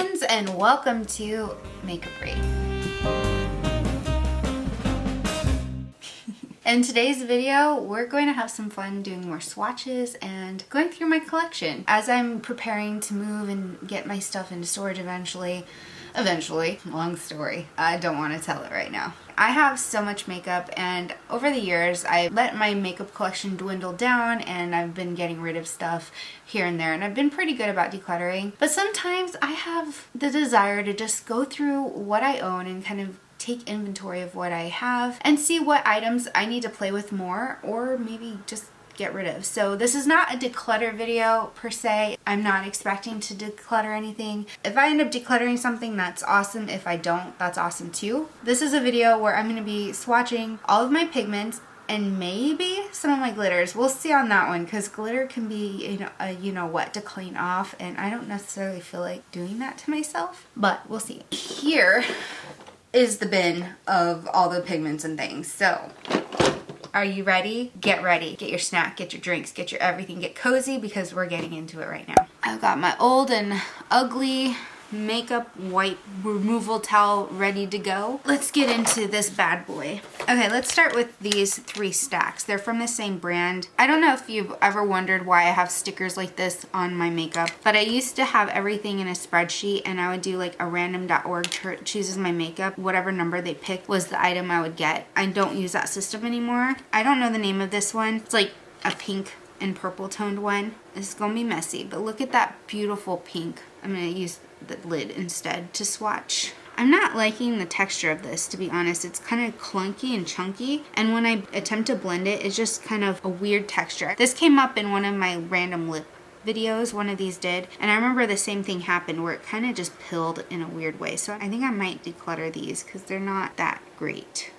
friends, and welcome to Makeup Rate. In today's video, we're going to have some fun doing more swatches and going through my collection. As I'm preparing to move and get my stuff into storage eventually, long story, I don't want to tell it right now. I have so much makeup, and over the years I let my makeup collection dwindle down and I've been getting rid of stuff here and there, and I've been pretty good about decluttering. But sometimes I have the desire to just go through what I own and kind of take inventory of what I have and see what items I need to play with more or maybe just get rid of. So this is not a declutter video per se. I'm not expecting to declutter anything. If I end up decluttering something, that's awesome. If I don't, that's awesome too. This is a video where I'm going to be swatching all of my pigments and maybe some of my glitters. We'll see on that one, because glitter can be you know what to clean off, and I don't necessarily feel like doing that to myself, but we'll see. Here is the bin of all the pigments and things. So are you ready? Get ready. Get your snack, get your drinks, get your everything, get cozy, because we're getting into it right now. I've got my old and ugly makeup wipe removal towel ready to go. Let's get into this bad boy. Okay, let's start with these 3 stacks. They're from the same brand. I don't know if you've ever wondered why I have stickers like this on my makeup, but I used to have everything in a spreadsheet, and I would do like a random.org chooses my makeup. Whatever number they picked was the item I would get. I don't use that system anymore. I don't know the name of this one. It's like a pink and purple toned one. This is gonna be messy, but look at that beautiful pink. I'm gonna use the lid instead to swatch. I'm not liking the texture of this, to be honest. It's kind of clunky and chunky, and when I attempt to blend it, it's just kind of a weird texture. This came up in one of my random lip videos, one of these did, and I remember the same thing happened where it kind of just pilled in a weird way. So I think I might declutter these because they're not that great.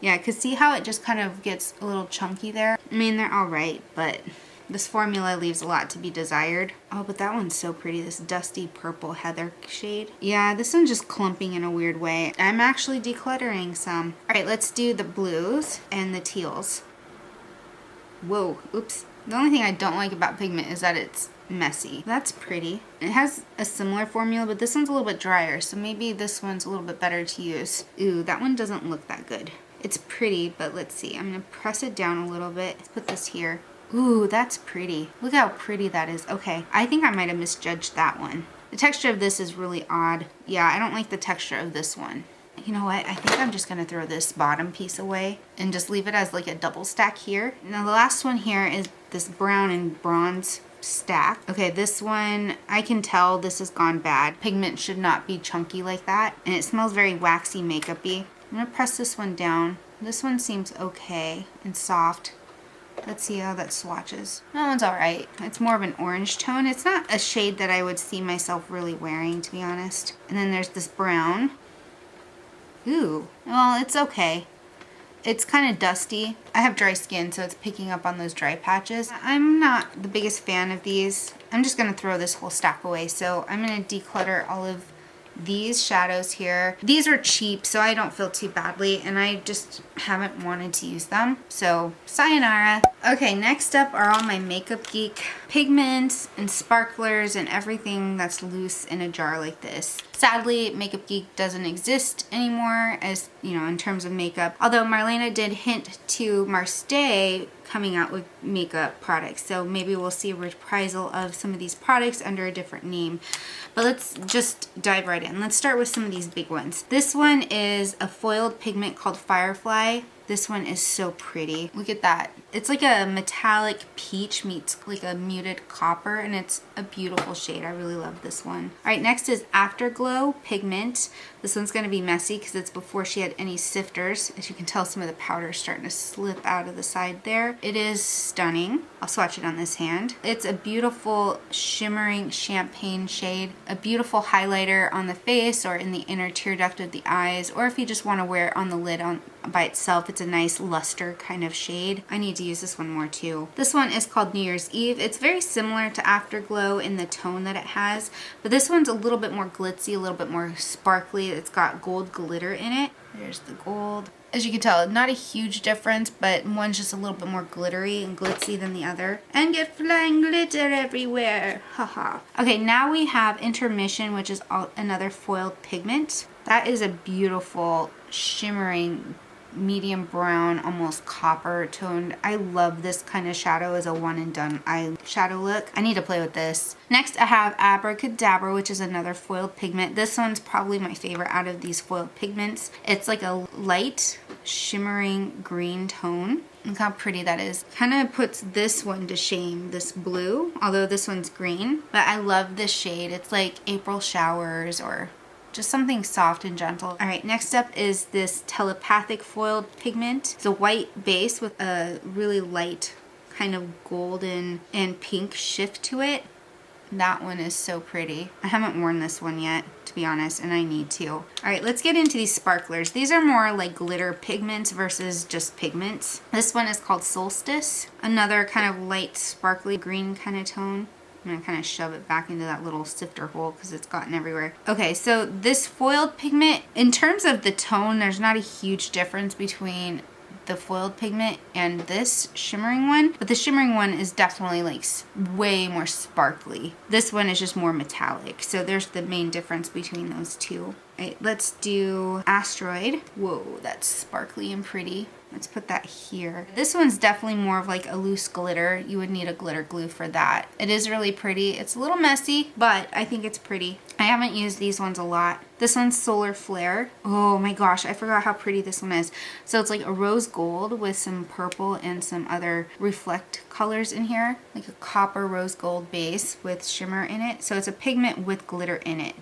Yeah, because see how it just kind of gets a little chunky there? I mean, they're alright, but this formula leaves a lot to be desired. Oh, but that one's so pretty, this dusty purple heather shade. Yeah, this one's just clumping in a weird way. I'm actually decluttering some. Alright, let's do the blues and the teals. Whoa, oops. The only thing I don't like about pigment is that it's messy. That's pretty. It has a similar formula, but this one's a little bit drier, so maybe this one's a little bit better to use. Ooh, that one doesn't look that good. It's pretty, but let's see. I'm gonna press it down a little bit. Let's put this here. Ooh, that's pretty. Look how pretty that is. Okay, I think I might have misjudged that one. The texture of this is really odd. Yeah, I don't like the texture of this one. You know what? I think I'm just gonna throw this bottom piece away and just leave it as like a double stack here. Now the last one here is this brown and bronze stack. Okay, this one, I can tell this has gone bad. Pigment should not be chunky like that, and it smells very waxy makeup-y. I'm gonna press this one down. This one seems okay and soft. Let's see how that swatches. That one's alright. It's more of an orange tone. It's not a shade that I would see myself really wearing, to be honest. And then there's this brown. Ooh, well, it's okay. It's kind of dusty. I have dry skin, so it's picking up on those dry patches. I'm not the biggest fan of these. I'm just gonna throw this whole stack away. So I'm gonna declutter all of these shadows here. These are cheap, so I don't feel too badly, and I just haven't wanted to use them, so sayonara. Okay, next up are all my Makeup Geek pigments and sparklers and everything that's loose in a jar like this. Sadly, Makeup Geek doesn't exist anymore, as you know, in terms of makeup, although Marlena did hint to Marstay coming out with makeup products, so maybe we'll see a reprisal of some of these products under a different name. But let's just dive right in. Let's start with some of these big ones. This one is a foiled pigment called Firefly. This one is so pretty. Look at that. It's like a metallic peach meets like a muted copper, and it's a beautiful shade. I really love this one. All right, next is Afterglow Pigment. This one's gonna be messy because it's before she had any sifters. As you can tell, some of the powder is starting to slip out of the side there. It is stunning. I'll swatch it on this hand. It's a beautiful shimmering champagne shade, a beautiful highlighter on the face or in the inner tear duct of the eyes, or if you just want to wear it on the lid by itself, it's a nice luster kind of shade. I need to use this one more too. This one is called New Year's Eve. It's very similar to Afterglow in the tone that it has, but this one's a little bit more glitzy, a little bit more sparkly. It's got gold glitter in it. There's the gold. As you can tell, not a huge difference, but one's just a little bit more glittery and glitzy than the other. And get flying glitter everywhere. Haha. Okay, now we have Intermission, which is another foiled pigment. That is a beautiful shimmering medium brown, almost copper toned. I love this kind of shadow as a one and done eye shadow look. I need to play with this. Next I have Abracadabra, which is another foiled pigment. This one's probably my favorite out of these foiled pigments. It's like a light shimmering green tone. Look how pretty that is. Kind of puts this one to shame, this blue, although this one's green. But I love this shade. It's like April showers or just something soft and gentle. All right, next up is this telepathic foiled pigment. It's a white base with a really light kind of golden and pink shift to it. That one is so pretty. I haven't worn this one yet, to be honest, and I need to. All right, let's get into these sparklers. These are more like glitter pigments versus just pigments. This one is called Solstice, another kind of light sparkly green kind of tone. I'm gonna kind of shove it back into that little sifter hole because it's gotten everywhere. Okay, so this foiled pigment, in terms of the tone, there's not a huge difference between the foiled pigment and this shimmering one, but the shimmering one is definitely like way more sparkly. This one is just more metallic, so there's the main difference between those two. All right, let's do Asteroid. Whoa, that's sparkly and pretty. Let's put that here. This one's definitely more of like a loose glitter. You would need a glitter glue for that. It is really pretty. It's a little messy, but I think it's pretty. I haven't used these ones a lot. This one's Solar Flare. Oh my gosh, I forgot how pretty this one is. So it's like a rose gold with some purple and some other reflect colors in here. Like a copper rose gold base with shimmer in it. So it's a pigment with glitter in it.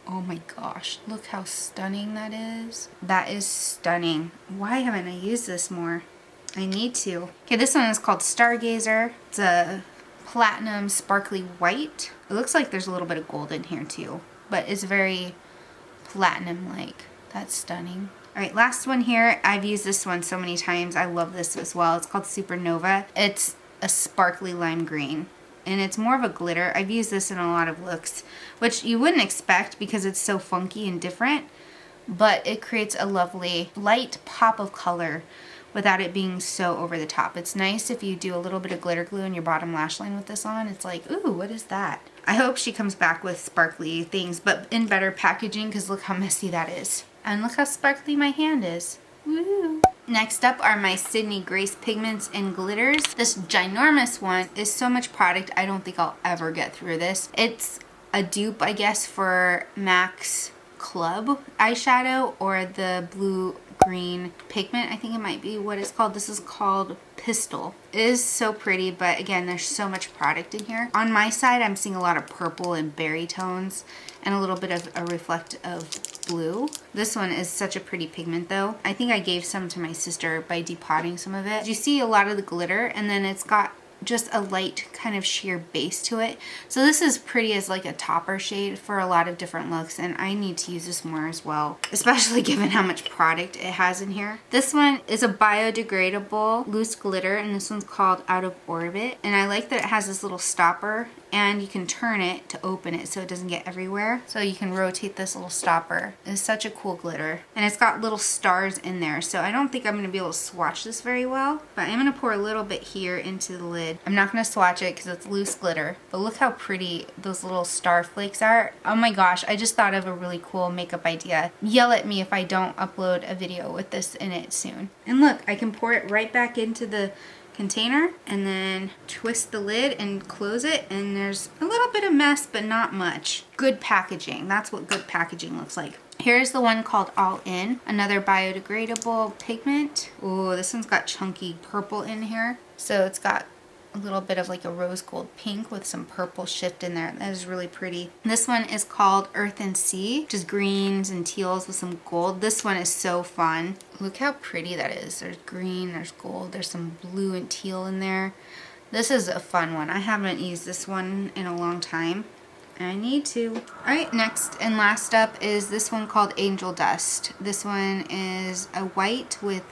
Oh my gosh, look how stunning that is. That is stunning. Why haven't I used this more? I need to. Okay, this one is called Stargazer. It's a platinum sparkly white. It looks like there's a little bit of gold in here too, but it's very platinum-like. That's stunning. All right, last one here. I've used this one so many times. I love this as well. It's called Supernova. It's a sparkly lime green, and it's more of a glitter. I've used this in a lot of looks, which you wouldn't expect because it's so funky and different, but it creates a lovely light pop of color without it being so over the top. It's nice if you do a little bit of glitter glue in your bottom lash line with this on. It's like, ooh, what is that? I hope she comes back with sparkly things, but in better packaging, because look how messy that is. And look how sparkly my hand is. Woo! Next up are my Sydney Grace pigments and glitters. This ginormous one is so much product, I don't think I'll ever get through this. It's a dupe, I guess, for MAC's Club eyeshadow or the blue green pigment. I think it might be what it's called. This is called Pistol. It is so pretty, but again, there's so much product in here. On my side, I'm seeing a lot of purple and berry tones and a little bit of a reflect of blue. This one is such a pretty pigment though. I think I gave some to my sister by depotting some of it. You see a lot of the glitter, and then it's got just a light kind of sheer base to it. So this is pretty as like a topper shade for a lot of different looks, and I need to use this more as well, especially given how much product it has in here. This one is a biodegradable loose glitter, and this one's called Out of Orbit, and I like that it has this little stopper and you can turn it to open it so it doesn't get everywhere. So you can rotate this little stopper. It's such a cool glitter. And it's got little stars in there, so I don't think I'm going to be able to swatch this very well, but I'm going to pour a little bit here into the lid. I'm not going to swatch it because it's loose glitter, but look how pretty those little star flakes are. Oh my gosh, I just thought of a really cool makeup idea. Yell at me if I don't upload a video with this in it soon. And look, I can pour it right back into the container and then twist the lid and close it, and there's a little bit of mess, but not much. Good packaging. That's what good packaging looks like. Here's the one called All In, another biodegradable pigment. Oh, this one's got chunky purple in here. So it's got a little bit of like a rose gold pink with some purple shift in there. That is really pretty. This one is called Earth and Sea, which is greens and teals with some gold. This one is so fun. Look how pretty that is. There's green, there's gold, there's some blue and teal in there. This is a fun one. I haven't used this one in a long time. I need to. Alright, next and last up is this one called Angel Dust. This one is a white with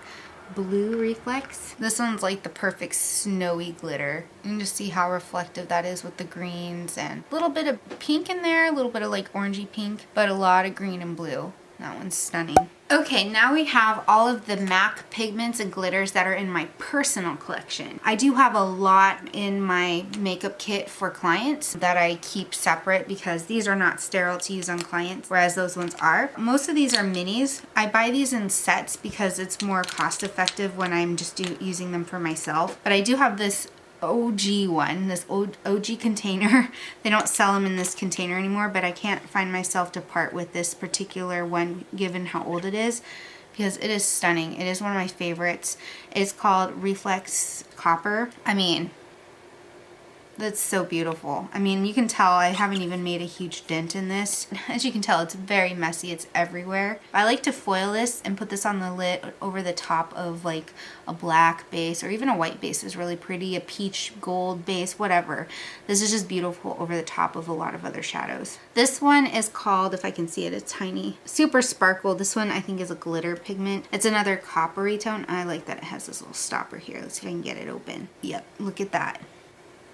blue reflex. This one's like the perfect snowy glitter. You can just see how reflective that is with the greens and a little bit of pink in there, a little bit of like orangey pink, but a lot of green and blue. That one's stunning. Okay, now we have all of the MAC pigments and glitters that are in my personal collection. I do have a lot in my makeup kit for clients that I keep separate because these are not sterile to use on clients, whereas those ones are. Most of these are minis. I buy these in sets because it's more cost effective when I'm just using them for myself. But I do have this OG one, this OG container. They don't sell them in this container anymore, but I can't find myself to part with this particular one given how old it is because it is stunning. It is one of my favorites. It's called Reflex Copper. I mean, that's so beautiful. I mean, you can tell I haven't even made a huge dent in this. As you can tell, it's very messy. It's everywhere. I like to foil this and put this on the lid over the top of like a black base, or even a white base is really pretty, a peach gold base, whatever. This is just beautiful over the top of a lot of other shadows. This one is called, if I can see it, it's tiny, Super Sparkle. This one I think is a glitter pigment. It's another coppery tone. I like that it has this little stopper here. Let's see if I can get it open. Yep, look at that.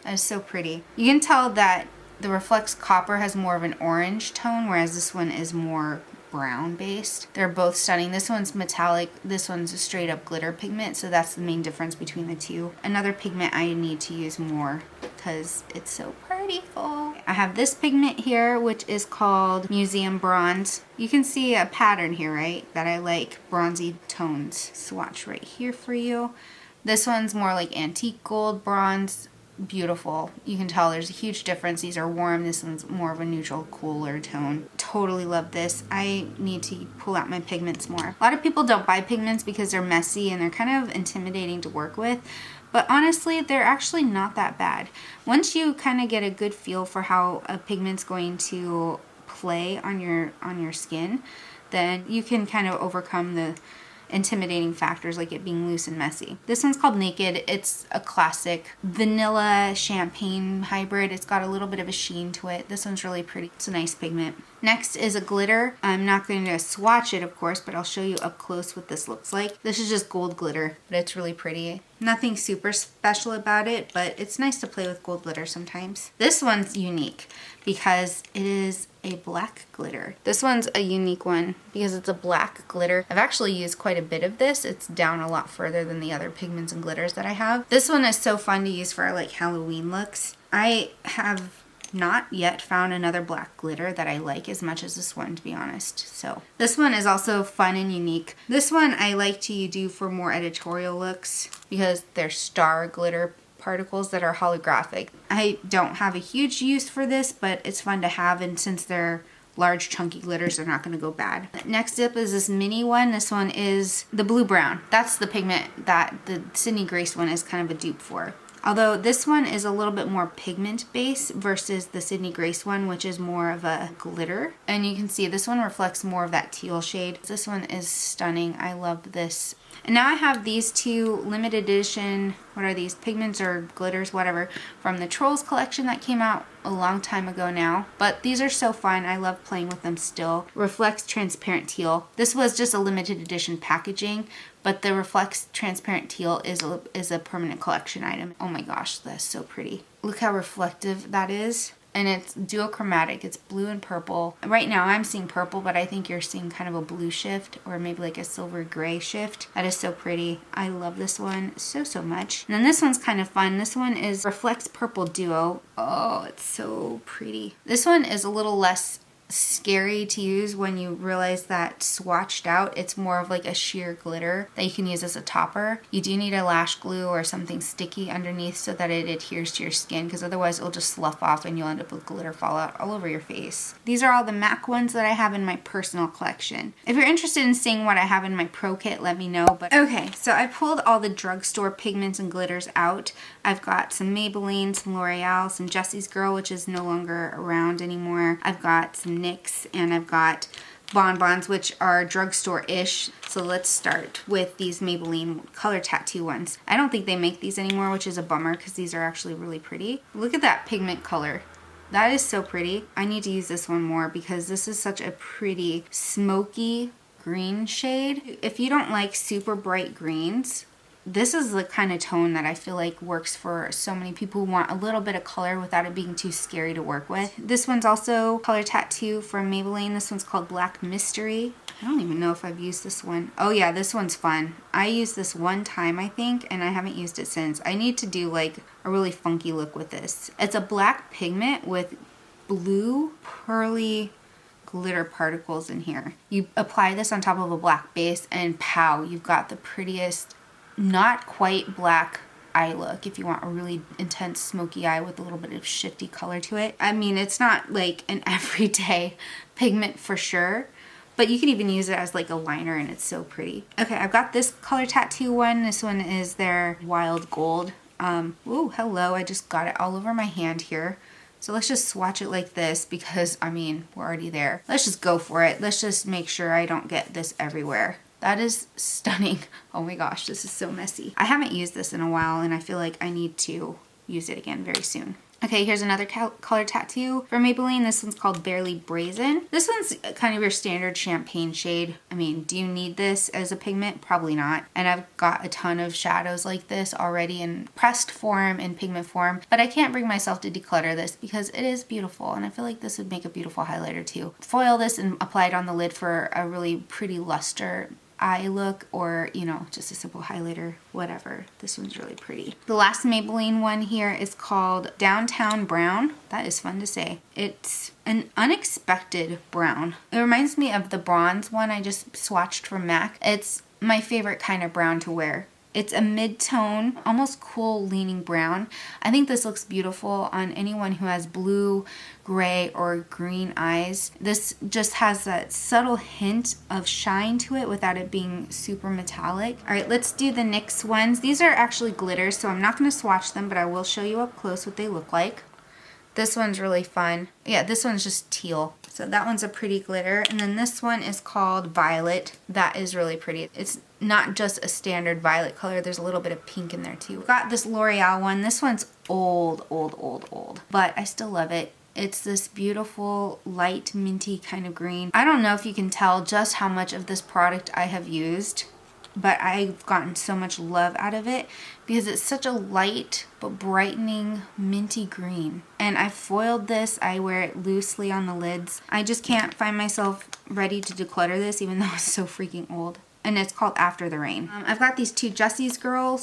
That is so pretty. You can tell that the Reflex Copper has more of an orange tone, whereas this one is more brown based. They're both stunning. This one's metallic, this one's a straight up glitter pigment, so that's the main difference between the two. Another pigment I need to use more because it's so prettyful. I have this pigment here, which is called Museum Bronze. You can see a pattern here, right? That I like bronzy tones. Swatch right here for you. This one's more like antique gold bronze. Beautiful. You can tell there's a huge difference. These are warm. This one's more of a neutral, cooler tone. Totally love this. I need to pull out my pigments more. A lot of people don't buy pigments because they're messy and they're kind of intimidating to work with. But honestly, they're actually not that bad. Once you kind of get a good feel for how a pigment's going to play on your skin, then you can kind of overcome the intimidating factors like it being loose and messy. This one's called Naked. It's a classic vanilla champagne hybrid. It's got a little bit of a sheen to it. This one's really pretty. It's a nice pigment. Next is a glitter. I'm not going to swatch it, of course, but I'll show you up close what this looks like. This is just gold glitter, but it's really pretty. Nothing super special about it, but it's nice to play with gold glitter sometimes. This one's unique because it is a black glitter. This one's a unique one because it's a black glitter. I've actually used quite a bit of this. It's down a lot further than the other pigments and glitters that I have. This one is so fun to use for like Halloween looks. I have not yet found another black glitter that I like as much as this one, to be honest. So this one is also fun and unique. This one I like to do for more editorial looks because they're star glitter particles that are holographic. I don't have a huge use for this, but it's fun to have, and since they're large chunky glitters, they're not going to go bad. Next up is this mini one. This one is the Blue Brown. That's the pigment that the Sydney Grace one is kind of a dupe for. Although this one is a little bit more pigment based versus the Sydney Grace one, which is more of a glitter. And you can see this one reflects more of that teal shade. This one is stunning. I love this. And now I have these two limited edition, what are these, pigments or glitters, whatever, from the Trolls collection that came out a long time ago now. But these are so fun. I love playing with them still. Reflects transparent teal. This was just a limited edition packaging, but the Reflects transparent teal is a permanent collection item. Oh my gosh, that's so pretty. Look how reflective that is. And it's duochromatic. It's blue and purple. Right now I'm seeing purple, but I think you're seeing kind of a blue shift or maybe like a silver gray shift. That is so pretty. I love this one so much. And then this one's kind of fun. This one is Reflects Purple Duo. Oh, it's so pretty. This one is a little less scary to use when you realize that swatched out, it's more of like a sheer glitter that you can use as a topper. You do need a lash glue or something sticky underneath so that it adheres to your skin, because otherwise it'll just slough off and you'll end up with glitter fallout all over your face. These are all the MAC ones that I have in my personal collection. If you're interested in seeing what I have in my pro kit, let me know. But okay, so I pulled all the drugstore pigments and glitters out. I've got some Maybelline, some L'Oreal, some Jessie's Girl, which is no longer around anymore. I've got some NYX, and I've got Bonbons, which are drugstore-ish. So let's start with these Maybelline color tattoo ones. I don't think they make these anymore, which is a bummer because these are actually really pretty. Look at that pigment color. That is so pretty. I need to use this one more because this is such a pretty smoky green shade. If you don't like super bright greens, this is the kind of tone that I feel like works for so many people who want a little bit of color without it being too scary to work with. This one's also color tattoo from Maybelline. This one's called Black Mystery. I don't even know if I've used this one. Oh yeah, this one's fun. I used this one time, I think, and I haven't used it since. I need to do like a really funky look with this. It's a black pigment with blue pearly glitter particles in here. You apply this on top of a black base and pow, you've got the prettiest, not quite black eye look if you want a really intense smoky eye with a little bit of shifty color to it. I mean, it's not like an everyday pigment for sure, but you could even use it as like a liner and it's so pretty. Okay, I've got this color tattoo one. This one is their wild gold. Ooh, hello, I just got it all over my hand here. So let's just swatch it like this because, I mean, we're already there. Let's just go for it. Let's just make sure I don't get this everywhere. That is stunning. Oh my gosh, this is so messy. I haven't used this in a while and I feel like I need to use it again very soon. Okay, here's another color tattoo from Maybelline. This one's called Barely Brazen. This one's kind of your standard champagne shade. I mean, do you need this as a pigment? Probably not. And I've got a ton of shadows like this already in pressed form and pigment form, but I can't bring myself to declutter this because it is beautiful and I feel like this would make a beautiful highlighter too. Foil this and apply it on the lid for a really pretty luster eye look, or you know, just a simple highlighter, whatever. This one's really pretty. The last Maybelline one here is called Downtown Brown. That is fun to say. It's an unexpected brown. It reminds me of the bronze one I just swatched from MAC. It's my favorite kind of brown to wear. It's a mid-tone, almost cool leaning brown. I think this looks beautiful on anyone who has blue, gray, or green eyes. This just has that subtle hint of shine to it without it being super metallic. All right, let's do the NYX ones. These are actually glitters, so I'm not gonna swatch them, but I will show you up close what they look like. This one's really fun. Yeah, this one's just teal. So that one's a pretty glitter. And then this one is called Violet. That is really pretty. It's not just a standard violet color. There's a little bit of pink in there too. Got this L'Oreal one. This one's old, but I still love it. It's this beautiful light minty kind of green. I don't know if you can tell just how much of this product I have used, but I've gotten so much love out of it because it's such a light but brightening minty green. And I foiled this. I wear it loosely on the lids. I just can't find myself ready to declutter this even though it's so freaking old. And it's called After the Rain. I've got these two Jessie's Girl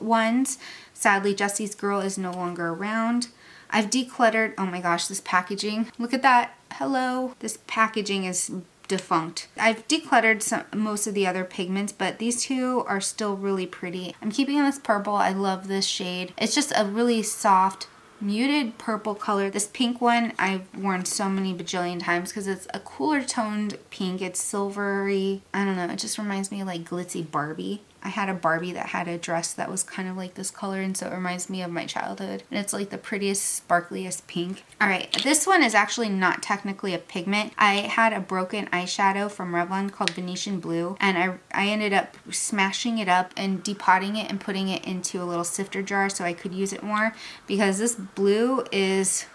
ones. Sadly, Jessie's Girl is no longer around. I've decluttered, oh my gosh, this packaging. Look at that, hello. This packaging is defunct. I've decluttered most of the other pigments, but these two are still really pretty. I'm keeping this purple. I love this shade. It's just a really soft, muted purple color. This pink one I've worn so many bajillion times because it's a cooler toned pink. It's silvery. I don't know. It just reminds me of like glitzy Barbie. I had a Barbie that had a dress that was kind of like this color, and so it reminds me of my childhood. And it's like the prettiest, sparkliest pink. All right, this one is actually not technically a pigment. I had a broken eyeshadow from Revlon called Venetian Blue, and I ended up smashing it up and depotting it and putting it into a little sifter jar so I could use it more because this blue is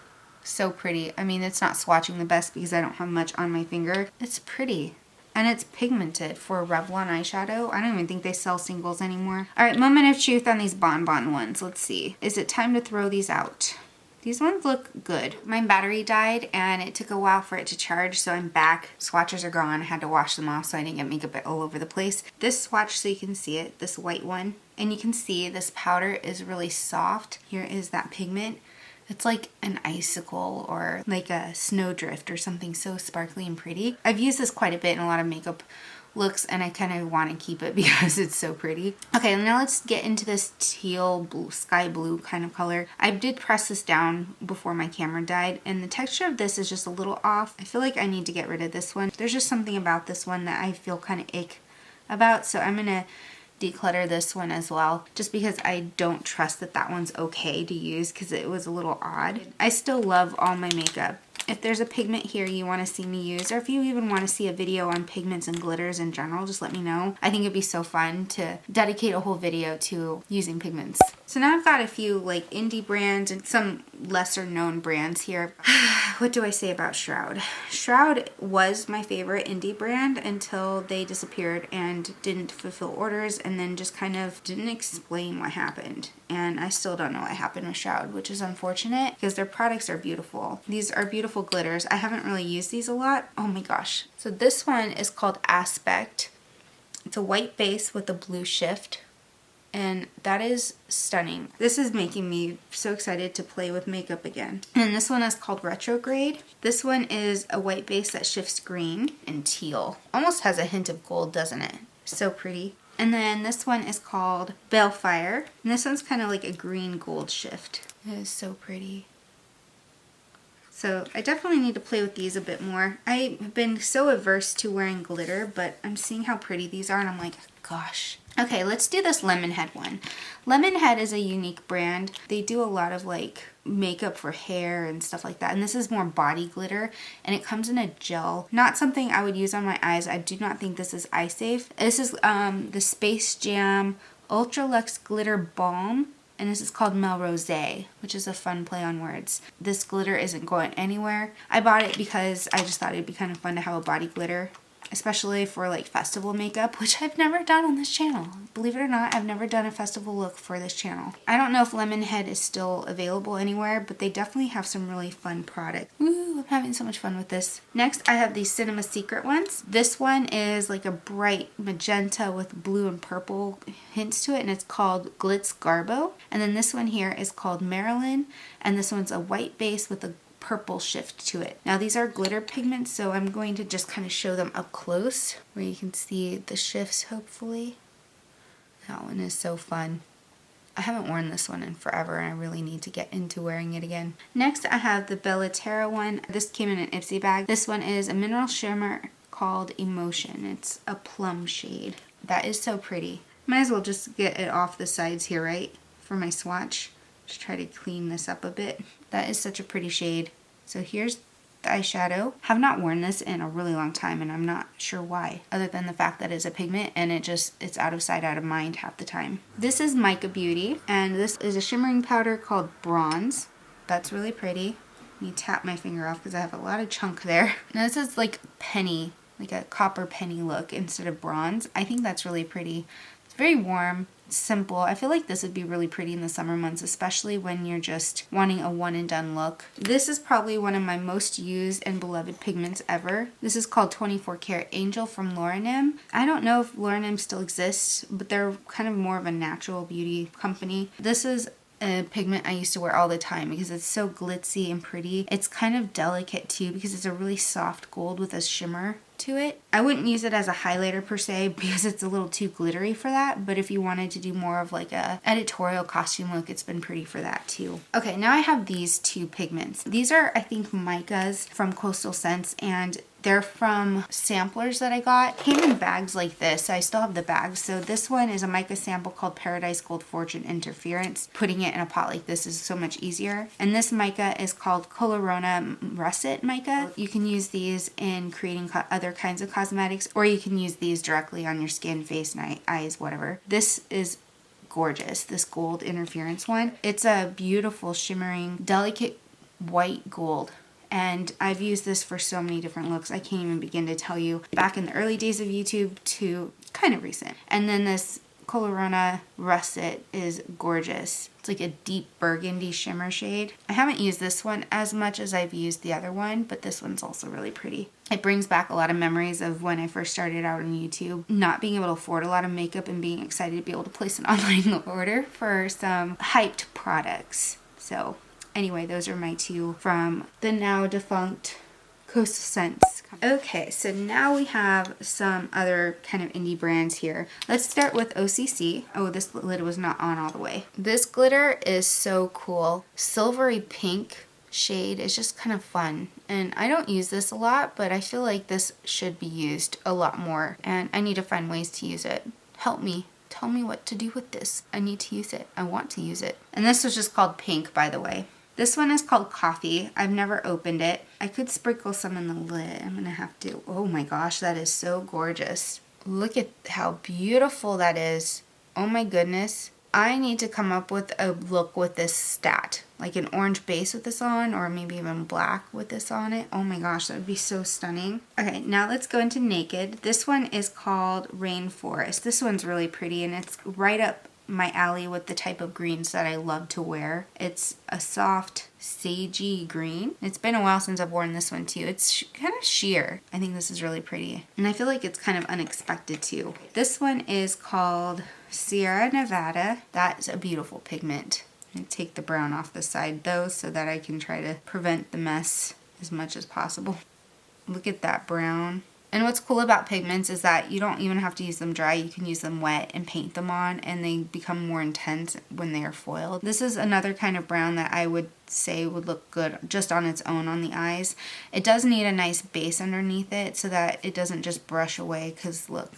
so pretty. I mean, it's not swatching the best because I don't have much on my finger. It's pretty. And it's pigmented for a Revlon eyeshadow. I don't even think they sell singles anymore. All right, moment of truth on these bonbon ones. Let's see. Is it time to throw these out? These ones look good. My battery died and it took a while for it to charge, so I'm back. Swatches are gone. I had to wash them off so I didn't get makeup all over the place. This swatch, so you can see it, this white one. And you can see this powder is really soft. Here is that pigment. It's like an icicle or like a snowdrift or something so sparkly and pretty. I've used this quite a bit in a lot of makeup looks and I kind of want to keep it because it's so pretty. Okay, now let's get into this teal blue, sky blue kind of color. I did press this down before my camera died and the texture of this is just a little off. I feel like I need to get rid of this one. There's just something about this one that I feel kind of ick about, so I'm gonna declutter this one as well just because I don't trust that that one's okay to use because it was a little odd. I still love all my makeup. If there's a pigment here you want to see me use, or if you even want to see a video on pigments and glitters in general, just let me know. I think it'd be so fun to dedicate a whole video to using pigments. So now I've got a few like indie brands and some lesser known brands here. What do I say about Shroud? Shroud was my favorite indie brand until they disappeared and didn't fulfill orders and then just kind of didn't explain what happened. And I still don't know what happened with Shroud, which is unfortunate because their products are beautiful. These are beautiful glitters. I haven't really used these a lot. Oh my gosh. So this one is called Aspect. It's a white base with a blue shift. And that is stunning. This is making me so excited to play with makeup again. And this one is called Retrograde. This one is a white base that shifts green and teal. Almost has a hint of gold, doesn't it? So pretty. And then this one is called Balefire. And this one's kind of like a green gold shift. It is so pretty. So I definitely need to play with these a bit more. I've been so averse to wearing glitter, but I'm seeing how pretty these are and I'm like, gosh. Okay, let's do this Lemonhead one. Lemonhead is a unique brand. They do a lot of like makeup for hair and stuff like that. And this is more body glitter and it comes in a gel. Not something I would use on my eyes. I do not think this is eye safe. This is the Space Jam Ultra Luxe Glitter Balm. And this is called Melrose, which is a fun play on words. This glitter isn't going anywhere. I bought it because I just thought it'd be kind of fun to have a body glitter, especially for like festival makeup, which I've never done on this channel. Believe it or not, I've never done a festival look for this channel. I don't know if Lemonhead is still available anywhere, but they definitely have some really fun products. Woo, I'm having so much fun with this. Next, I have these Cinema Secret ones. This one is like a bright magenta with blue and purple hints to it, and it's called Glitz Garbo. And then this one here is called Marilyn, and this one's a white base with a purple shift to it. Now these are glitter pigments, so I'm going to just kind of show them up close where you can see the shifts hopefully. That one is so fun. I haven't worn this one in forever and I really need to get into wearing it again. Next I have the Bellaterra one. This came in an Ipsy bag. This one is a mineral shimmer called Emotion. It's a plum shade. That is so pretty. Might as well just get it off the sides here, right? For my swatch. Just try to clean this up a bit. That is such a pretty shade. So here's the eyeshadow. Have not worn this in a really long time and I'm not sure why, other than the fact that it's a pigment and it's out of sight, out of mind half the time. This is Mica Beauty and this is a shimmering powder called Bronze. That's really pretty. Let me tap my finger off because I have a lot of chunk there. Now this is like penny, like a copper penny look instead of bronze. I think that's really pretty. It's very warm. Simple. I feel like this would be really pretty in the summer months, especially when you're just wanting a one and done look. This is probably one of my most used and beloved pigments ever. This is called 24 Karat Angel from Laurenim. I don't know if Laurenim still exists, but they're kind of more of a natural beauty company. This is a pigment I used to wear all the time because it's so glitzy and pretty. It's kind of delicate too because it's a really soft gold with a shimmer to it. I wouldn't use it as a highlighter per se because it's a little too glittery for that, but if you wanted to do more of like a editorial costume look, it's been pretty for that too. Okay, now I have these two pigments. These are, I think, micas from Coastal Scents and they're from samplers that I got. Came in bags like this. I still have the bags. So this one is a mica sample called Paradise Gold Fortune Interference. Putting it in a pot like this is so much easier. And this mica is called Colorona Russet Mica. You can use these in creating other kinds of cosmetics, or you can use these directly on your skin, face, eyes, whatever. This is gorgeous, this gold interference one. It's a beautiful, shimmering, delicate white gold. And I've used this for so many different looks. I can't even begin to tell you. Back in the early days of YouTube to kind of recent. And then this Colorona Russet is gorgeous. It's like a deep burgundy shimmer shade. I haven't used this one as much as I've used the other one, but this one's also really pretty. It brings back a lot of memories of when I first started out on YouTube, not being able to afford a lot of makeup and being excited to be able to place an online order for some hyped products. So anyway, those are my two from the now defunct Coastal Scents. Okay, so now we have some other kind of indie brands here. Let's start with OCC. Oh, this lid was not on all the way. This glitter is so cool. Silvery pink shade is just kind of fun. And I don't use this a lot, but I feel like this should be used a lot more. And I need to find ways to use it. Help me. Tell me what to do with this. I need to use it. I want to use it. And this was just called Pink, by the way. This one is called Coffee. I've never opened it. I could sprinkle some in the lid. I'm gonna have to. Oh my gosh, that is so gorgeous. Look at how beautiful that is. Oh my goodness. I need to come up with a look with this stat, like an orange base with this on, or maybe even black with this on it. Oh my gosh, that would be so stunning. Okay, now let's go into Naked. This one is called Rainforest. This one's really pretty, and it's right up my alley with the type of greens that I love to wear. It's a soft sagey green. It's been a while since I've worn this one too. It's kind of sheer. I think this is really pretty, and I feel like it's kind of unexpected too. This one is called Sierra Nevada. That's a beautiful pigment. I take the brown off the side though, so that I can try to prevent the mess as much as possible. Look at that brown. And what's cool about pigments is that you don't even have to use them dry. You can use them wet and paint them on, and they become more intense when they are foiled. This is another kind of brown that I would say would look good just on its own on the eyes. It does need a nice base underneath it so that it doesn't just brush away, because look,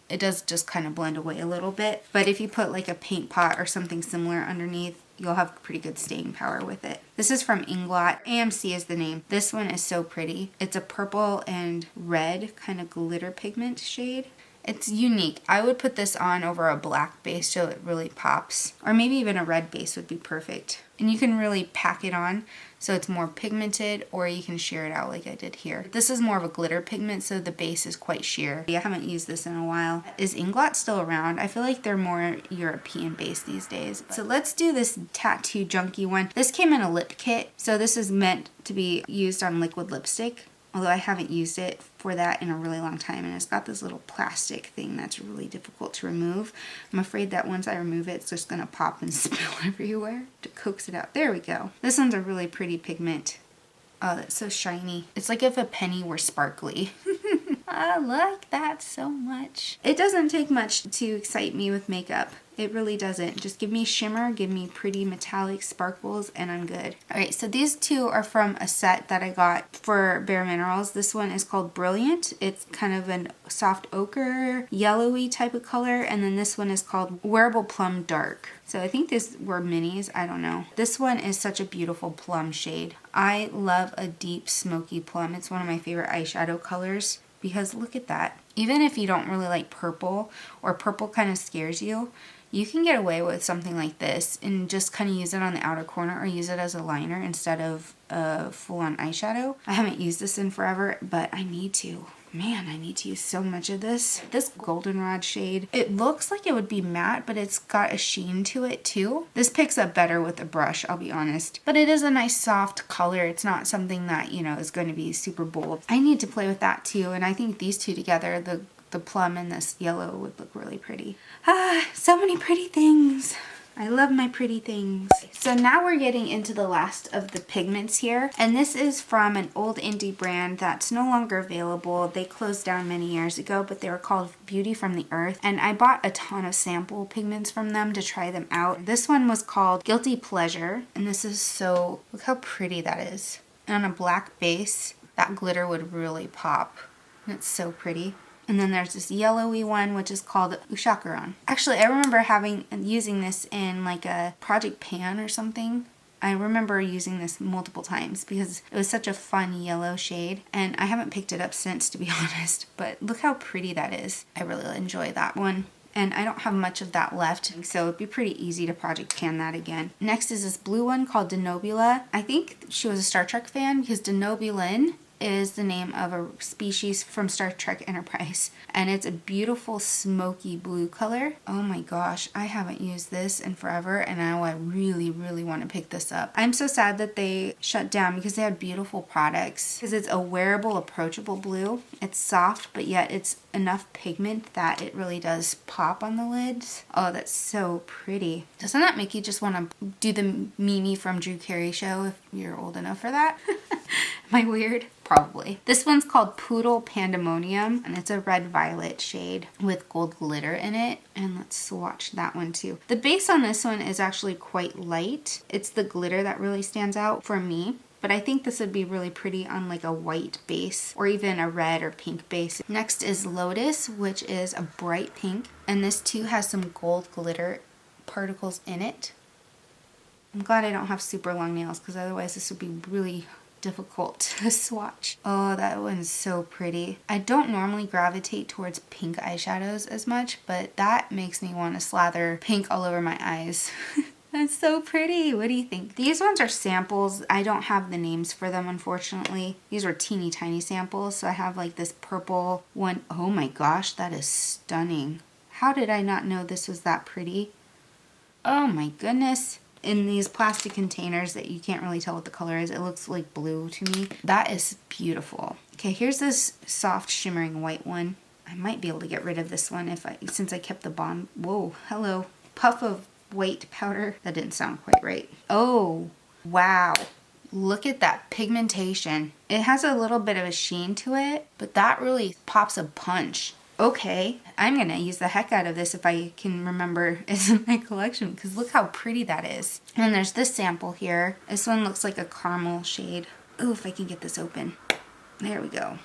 it does just kind of blend away a little bit. But if you put like a paint pot or something similar underneath, you'll have pretty good staying power with it. This is from Inglot. AMC is the name. This one is so pretty. It's a purple and red kind of glitter pigment shade. It's unique. I would put this on over a black base so it really pops. Or maybe even a red base would be perfect. And you can really pack it on so it's more pigmented, or you can sheer it out like I did here. This is more of a glitter pigment, so the base is quite sheer. I haven't used this in a while. Is Inglot still around? I feel like they're more European based these days. So let's do this tattoo junkie one. This came in a lip kit, so this is meant to be used on liquid lipstick. Although I haven't used it for that in a really long time, and it's got this little plastic thing that's really difficult to remove. I'm afraid that once I remove it, it's just gonna pop and spill everywhere. To coax it out. There we go. This one's a really pretty pigment. Oh, that's so shiny. It's like if a penny were sparkly. I like that so much. It doesn't take much to excite me with makeup. It really doesn't. Just give me shimmer, give me pretty metallic sparkles, and I'm good. Alright, so these two are from a set that I got for Bare Minerals. This one is called Brilliant. It's kind of a soft ochre, yellowy type of color, and then this one is called Wearable Plum Dark. So I think these were minis, I don't know. This one is such a beautiful plum shade. I love a deep smoky plum. It's one of my favorite eyeshadow colors, because look at that. Even if you don't really like purple, or purple kind of scares you, you can get away with something like this and just kind of use it on the outer corner, or use it as a liner instead of a full-on eyeshadow. I haven't used this in forever, but I need to. Man, I need to use so much of this. This goldenrod shade, it looks like it would be matte, but it's got a sheen to it too. This picks up better with a brush, I'll be honest. But it is a nice soft color. It's not something that, you know, is going to be super bold. I need to play with that too, and I think these two together, the plum and this yellow, would look really pretty. Ah, so many pretty things. I love my pretty things. So now we're getting into the last of the pigments here, and this is from an old indie brand that's no longer available. They closed down many years ago, but they were called Beauty from the Earth, and I bought a ton of sample pigments from them to try them out. This one was called Guilty Pleasure, and this is so, look how pretty that is. And on a black base, that glitter would really pop. And it's so pretty. And then there's this yellowy one, which is called Ushakaran. Actually, I remember using this in like a Project Pan or something. I remember using this multiple times because it was such a fun yellow shade, and I haven't picked it up since, to be honest. But look how pretty that is. I really enjoy that one. And I don't have much of that left, so it'd be pretty easy to Project Pan that again. Next is this blue one called Denobula. I think she was a Star Trek fan, because Denobulin is the name of a species from Star Trek Enterprise, and it's a beautiful smoky blue color. Oh my gosh, I haven't used this in forever, and now I really want to pick this up. I'm so sad that they shut down, because they had beautiful products, because it's a wearable, approachable blue. It's soft, but yet it's enough pigment that it really does pop on the lids. Oh, that's so pretty. Doesn't that make you just want to do the Mimi from Drew Carey show if you're old enough for that? Am I weird? Probably. This one's called Poodle Pandemonium, and it's a red violet shade with gold glitter in it. And let's swatch that one too. The base on this one is actually quite light. It's the glitter that really stands out for me. But I think this would be really pretty on like a white base, or even a red or pink base. Next is Lotus, which is a bright pink. And this too has some gold glitter particles in it. I'm glad I don't have super long nails, because otherwise this would be really difficult to swatch. Oh, that one's so pretty. I don't normally gravitate towards pink eyeshadows as much, but that makes me want to slather pink all over my eyes. That's so pretty. What do you think? These ones are samples. I don't have the names for them, unfortunately. These are teeny tiny samples. So I have like this purple one. Oh my gosh, that is stunning. How did I not know this was that pretty? Oh my goodness. In these plastic containers that you can't really tell what the color is, it looks like blue to me. That is beautiful. Okay, here's this soft shimmering white one. I might be able to get rid of this one since I kept the bond. Whoa, hello. Puff of white powder. That didn't sound quite right. Oh, wow. Look at that pigmentation. It has a little bit of a sheen to it, but that really pops a punch. Okay, I'm gonna use the heck out of this if I can remember it's in my collection, because look how pretty that is. And there's this sample here. This one looks like a caramel shade. Oh, if I can get this open. There we go.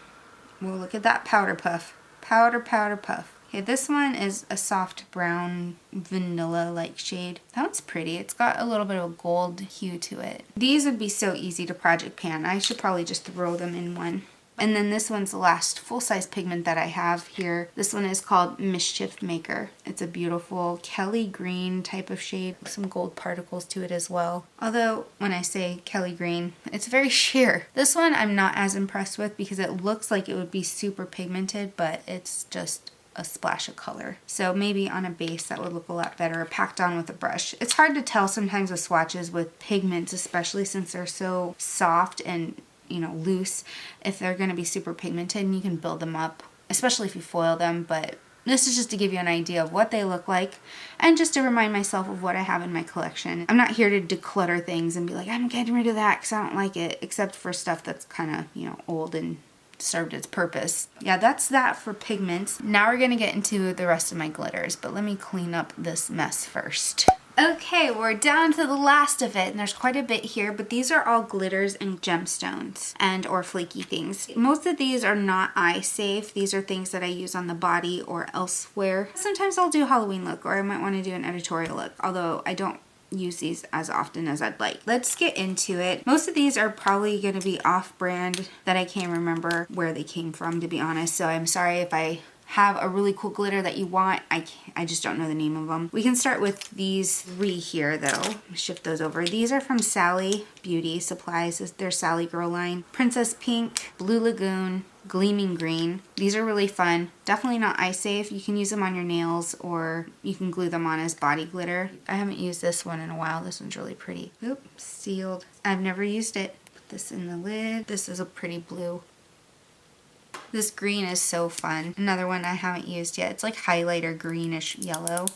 Well, look at that powder puff. Powder, powder puff. Okay, this one is a soft brown vanilla-like shade. That one's pretty. It's got a little bit of a gold hue to it. These would be so easy to project pan. I should probably just throw them in one. And then this one's the last full-size pigment that I have here. This one is called Mischief Maker. It's a beautiful Kelly green type of shade. Some gold particles to it as well. Although, when I say Kelly green, it's very sheer. This one I'm not as impressed with because it looks like it would be super pigmented, but it's just a splash of color. So maybe on a base that would look a lot better packed on with a brush. It's hard to tell sometimes with swatches with pigments, especially since they're so soft and loose, if they're going to be super pigmented, and you can build them up, especially if you foil them. But this is just to give you an idea of what they look like and just to remind myself of what I have in my collection. I'm not here to declutter things and be like, I'm getting rid of that because I don't like it, except for stuff that's kind of, old and served its purpose. Yeah, that's that for pigments. Now we're going to get into the rest of my glitters, but let me clean up this mess first. Okay, we're down to the last of it, and there's quite a bit here, but these are all glitters and gemstones and or flaky things. Most of these are not eye safe. These are things that I use on the body or elsewhere. Sometimes I'll do a Halloween look, or I might want to do an editorial look, although I don't use these as often as I'd like. Let's get into it. Most of these are probably going to be off-brand that I can't remember where they came from, to be honest, so I'm sorry if I have a really cool glitter that you want. I just don't know the name of them. We can start with these three here though. Shift those over. These are from Sally Beauty Supplies. This is their Sally Girl line. Princess Pink, Blue Lagoon, Gleaming Green. These are really fun. Definitely not eye safe. You can use them on your nails or you can glue them on as body glitter. I haven't used this one in a while. This one's really pretty. Oop, sealed. I've never used it. Put this in the lid. This is a pretty blue. This green is so fun. Another one I haven't used yet. It's like highlighter greenish yellow,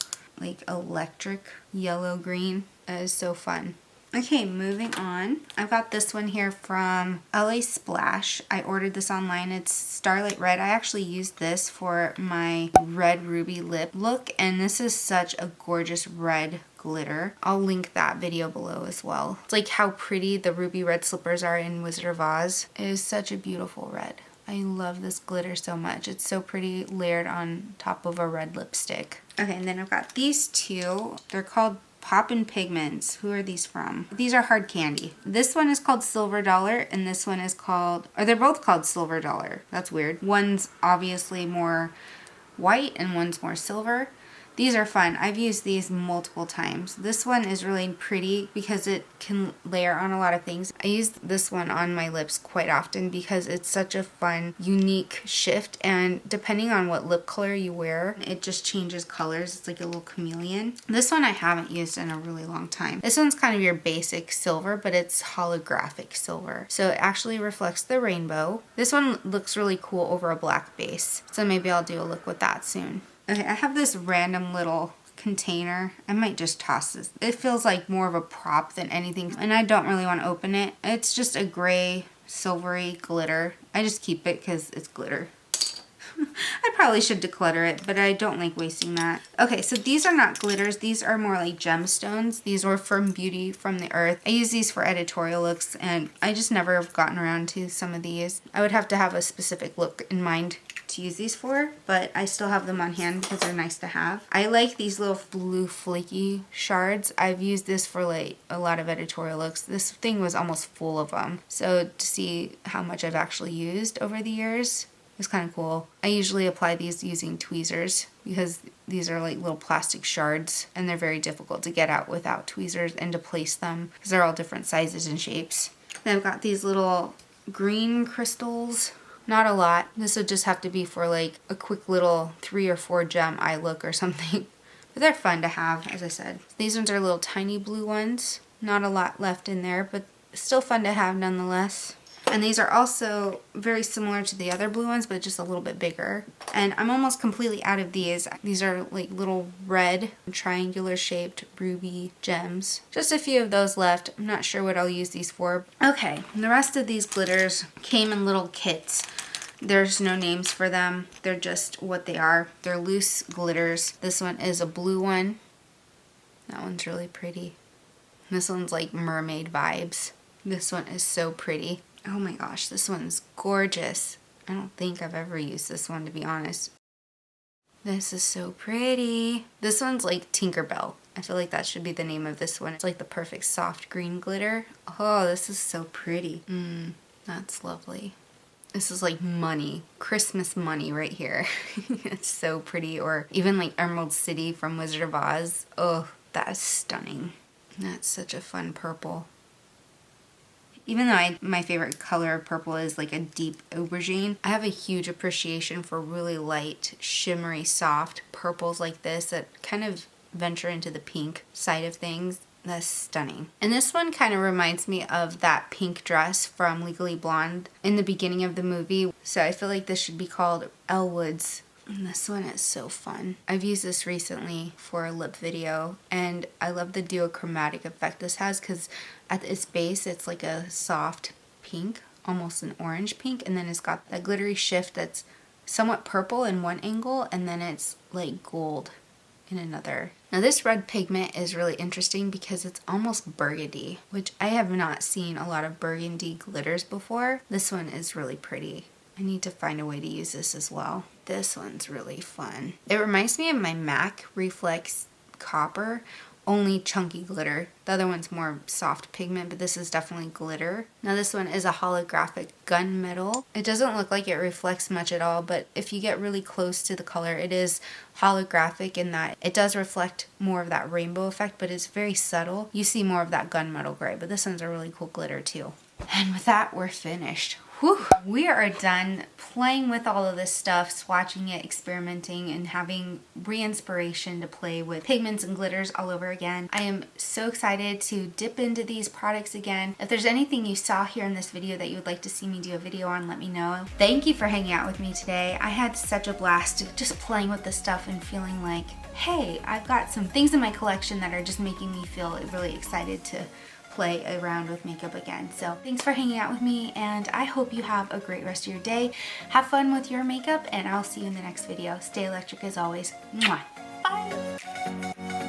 like electric yellow green. It is so fun. Okay, moving on. I've got this one here from LA Splash. I ordered this online. It's Starlight Red. I actually used this for my red ruby lip look, and this is such a gorgeous red glitter. I'll link that video below as well. It's like how pretty the ruby red slippers are in Wizard of Oz. It is such a beautiful red. I love this glitter so much. It's so pretty layered on top of a red lipstick. Okay, and then I've got these two. They're called Poppin' Pigments. Who are these from? These are hard candy. This one is called Silver Dollar, and this one is called, or they're both called Silver Dollar. That's weird. One's obviously more white and one's more silver. These are fun. I've used these multiple times. This one is really pretty because it can layer on a lot of things. I use this one on my lips quite often because it's such a fun, unique shift, and depending on what lip color you wear, it just changes colors. It's like a little chameleon. This one I haven't used in a really long time. This one's kind of your basic silver, but it's holographic silver. So it actually reflects the rainbow. This one looks really cool over a black base. So maybe I'll do a look with that soon. Okay, I have this random little container. I might just toss this. It feels like more of a prop than anything, and I don't really want to open it. It's just a gray, silvery glitter. I just keep it because it's glitter. I probably should declutter it, but I don't like wasting that. Okay, so these are not glitters. These are more like gemstones. These were from Beauty from the Earth. I use these for editorial looks, and I just never have gotten around to some of these. I would have to have a specific look in mind to use these for, but I still have them on hand because they're nice to have. I like these little blue flaky shards. I've used this for like a lot of editorial looks. This thing was almost full of them. So to see how much I've actually used over the years is kind of cool. I usually apply these using tweezers because these are like little plastic shards and they're very difficult to get out without tweezers and to place them because they're all different sizes and shapes. Then I've got these little green crystals. Not a lot. This would just have to be for like a quick little 3 or 4 gem eye look or something. But they're fun to have, as I said. These ones are little tiny blue ones. Not a lot left in there, but still fun to have nonetheless. And these are also very similar to the other blue ones, but just a little bit bigger. And I'm almost completely out of these. These are like little red, triangular shaped ruby gems. Just a few of those left. I'm not sure what I'll use these for. Okay, and the rest of these glitters came in little kits. There's no names for them. They're just what they are. They're loose glitters. This one is a blue one. That one's really pretty. This one's like mermaid vibes. This one is so pretty. Oh my gosh, this one's gorgeous. I don't think I've ever used this one, to be honest. This is so pretty. This one's like Tinkerbell. I feel like that should be the name of this one. It's like the perfect soft green glitter. Oh, this is so pretty. That's lovely. This is like money, Christmas money right here. It's so pretty. Or even like Emerald City from Wizard of Oz. Oh, that is stunning. That's such a fun purple. Even though my favorite color of purple is like a deep aubergine, I have a huge appreciation for really light, shimmery, soft purples like this that kind of venture into the pink side of things. That's stunning. And this one kind of reminds me of that pink dress from Legally Blonde in the beginning of the movie. So I feel like this should be called Elwood's. And this one is so fun. I've used this recently for a lip video and I love the duochromatic effect this has because at its base it's like a soft pink, almost an orange pink, and then it's got that glittery shift that's somewhat purple in one angle and then it's like gold in another. Now this red pigment is really interesting because it's almost burgundy, which I have not seen a lot of burgundy glitters before. This one is really pretty. I need to find a way to use this as well. This one's really fun. It reminds me of my MAC Reflex Copper, only chunky glitter. The other one's more soft pigment, but this is definitely glitter. Now this one is a holographic gunmetal. It doesn't look like it reflects much at all, but if you get really close to the color, it is holographic in that it does reflect more of that rainbow effect, but it's very subtle. You see more of that gunmetal gray, but this one's a really cool glitter too. And with that, we're finished. Whew, we are done playing with all of this stuff, swatching it, experimenting, and having re-inspiration to play with pigments and glitters all over again. I am so excited to dip into these products again. If there's anything you saw here in this video that you would like to see me do a video on, let me know. Thank you for hanging out with me today. I had such a blast just playing with this stuff and feeling like, hey, I've got some things in my collection that are just making me feel really excited to play around with makeup again. So thanks for hanging out with me and I hope you have a great rest of your day. Have fun with your makeup and I'll see you in the next video. Stay electric as always. Mwah. Bye!